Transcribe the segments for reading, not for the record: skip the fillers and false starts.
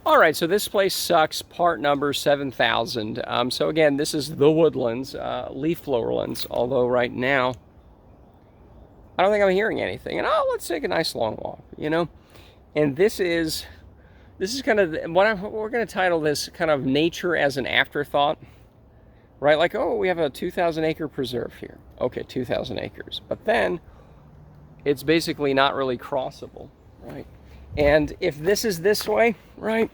All right, so this place sucks, part number 7,000. So again, this is the Woodlands, leafblowerlands, although right now, I don't think I'm hearing anything. And oh, let's take a nice long walk, you know? And this is kind of what we're going to title this kind of nature as an afterthought, right? Like, oh, we have a 2,000 acre preserve here. Okay, 2,000 acres. But then it's basically not really crossable, right? And if this is this way, right,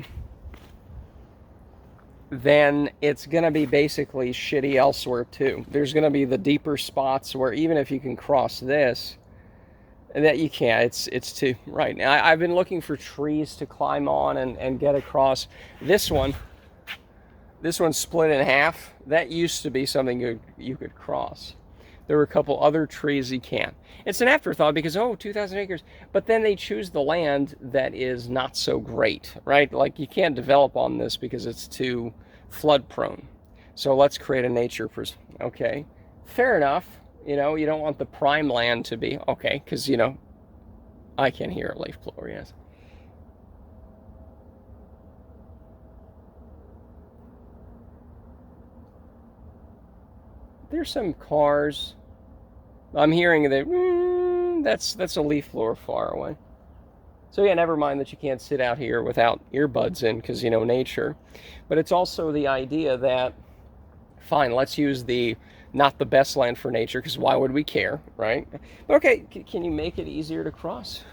then it's going to be basically shitty elsewhere too. There's going to be the deeper spots where even if you can cross this, that you can't. It's too, right. Now, I've been looking for trees to climb on and get across. This one's split in half. That used to be something you could cross. There were a couple other trees you can't. It's an afterthought because, oh, 2,000 acres. But then they choose the land that is not so great, right? Like you can't develop on this because it's too flood prone. So let's create a nature preserve. Okay, fair enough. You know, you don't want the prime land to be, okay, because, you know, I can hear a leaf blower, yes. There's some cars. I'm hearing that, that's a leaf blower far away. So yeah, never mind that you can't sit out here without earbuds in because, you know, nature. But it's also the idea that, fine, let's use the not the best land for nature because why would we care, right? But okay, can you make it easier to cross?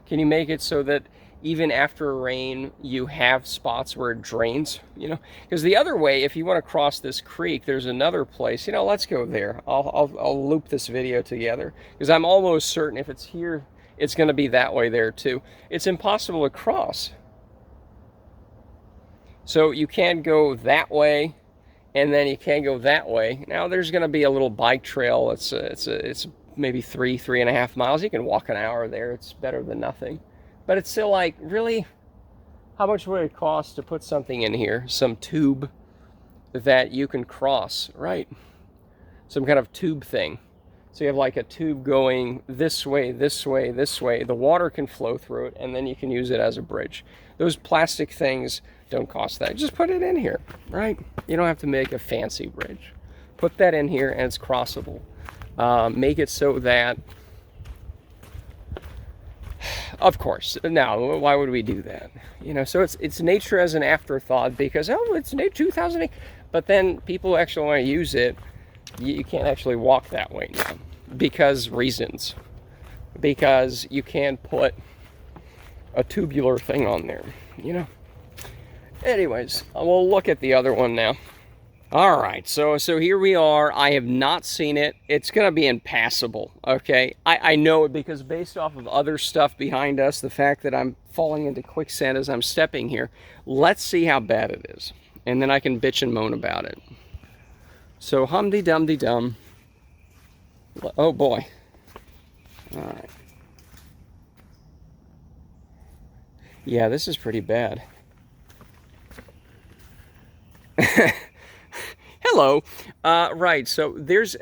Can you make it so that even after a rain you have spots where it drains, you know? Because the other way, if you want to cross this creek, there's another place. You know, let's go there. I'll loop this video together because I'm almost certain if it's here, it's going to be that way there too. It's impossible to cross. So you can't go that way, and then you can't go that way. Now there's going to be a little bike trail. It's maybe 3.5 miles. You can walk an hour there. It's better than nothing. But it's still like, really, how much would it cost to put something in here? Some tube that you can cross, right? Some kind of tube thing. So you have like a tube going this way, this way, this way. The water can flow through it, and then you can use it as a bridge. Those plastic things don't cost that. Just put it in here, right? You don't have to make a fancy bridge. Put that in here, and it's crossable. Make it so that, of course, now, why would we do that? You know, so it's nature as an afterthought because, oh, it's 2,000, but then people actually want to use it. You can't actually walk that way now because reasons. Because you can't put a tubular thing on there, you know. Anyways, we'll look at the other one now. All right, so here we are. I have not seen it. It's going to be impassable, okay? I know it because based off of other stuff behind us, the fact that I'm falling into quicksand as I'm stepping here, let's see how bad it is. And then I can bitch and moan about it. So hum-de-dum-de-dum. Oh, boy. All right. Yeah, this is pretty bad. Hello. Right, so there's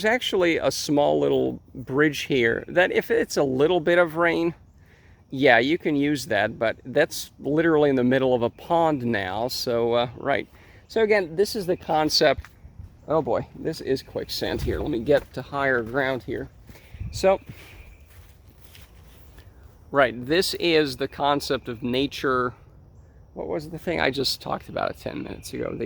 actually a small little bridge here that if it's a little bit of rain, yeah, you can use that, but that's literally in the middle of a pond now, so, right. So again, this is the concept. Oh boy, this is quicksand here. Let me get to higher ground here. So, right, this is the concept of nature. What was the thing I just talked about it 10 minutes ago?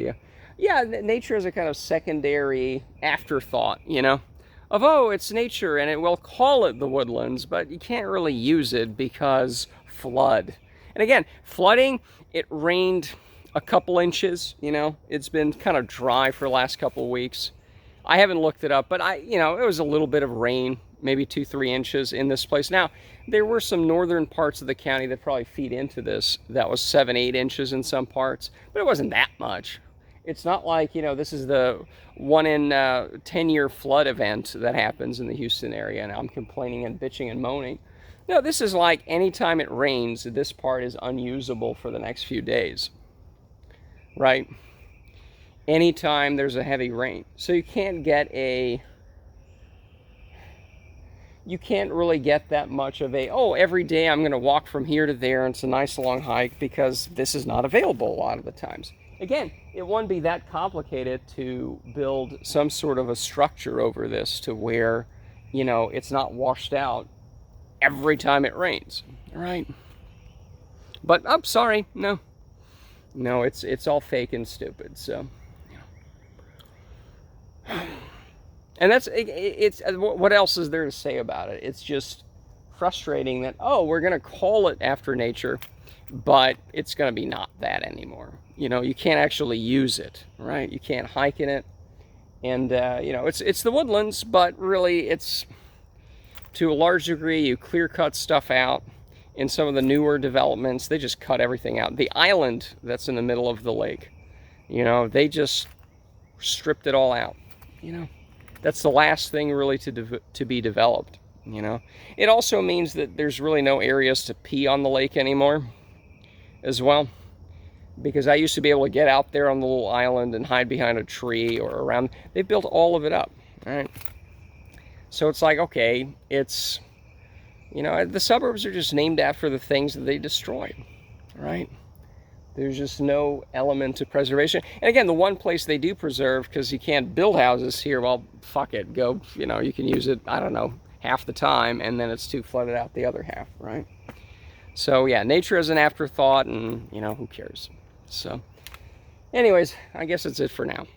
Yeah, nature is a kind of secondary afterthought, you know, of, oh, it's nature and we'll call it the Woodlands, but you can't really use it because flood. And again, flooding, it rained a couple inches, you know, it's been kind of dry for the last couple of weeks. I haven't looked it up, but it was a little bit of rain, maybe 2-3 inches in this place. Now, there were some northern parts of the county that probably feed into this. That was 7-8 inches in some parts, but it wasn't that much. It's not like, you know, this is the 1 in 10-year flood event that happens in the Houston area, and I'm complaining and bitching and moaning. No, this is like anytime it rains, this part is unusable for the next few days. Right? Anytime there's a heavy rain. So you can't get you can't really get that much of a, oh, every day I'm going to walk from here to there and it's a nice long hike, because this is not available a lot of the times. Again, it wouldn't be that complicated to build some sort of a structure over this to where, you know, it's not washed out every time it rains, right? But I'm sorry, no, it's all fake and stupid. So, and it's what else is there to say about it? It's just frustrating that, oh, we're gonna call it after nature, but it's gonna be not that anymore. You know, you can't actually use it, right? You can't hike in it, and you know, it's the Woodlands, but really it's, to a large degree, you clear cut stuff out. In some of the newer developments, they just cut everything out. The island that's in the middle of the lake, you know, they just stripped it all out. You know, that's the last thing really to be developed. You know, it also means that there's really no areas to pee on the lake anymore as well, because I used to be able to get out there on the little island and hide behind a tree or around. They built all of it up, right? So it's like, okay, it's, you know, the suburbs are just named after the things that they destroyed, right? There's just no element of preservation. And again, the one place they do preserve, because you can't build houses here, well, fuck it, go, you know, you can use it, I don't know, half the time, and then it's too flooded out the other half, right? So yeah, nature is an afterthought, and, you know, who cares? So anyways, I guess that's it for now.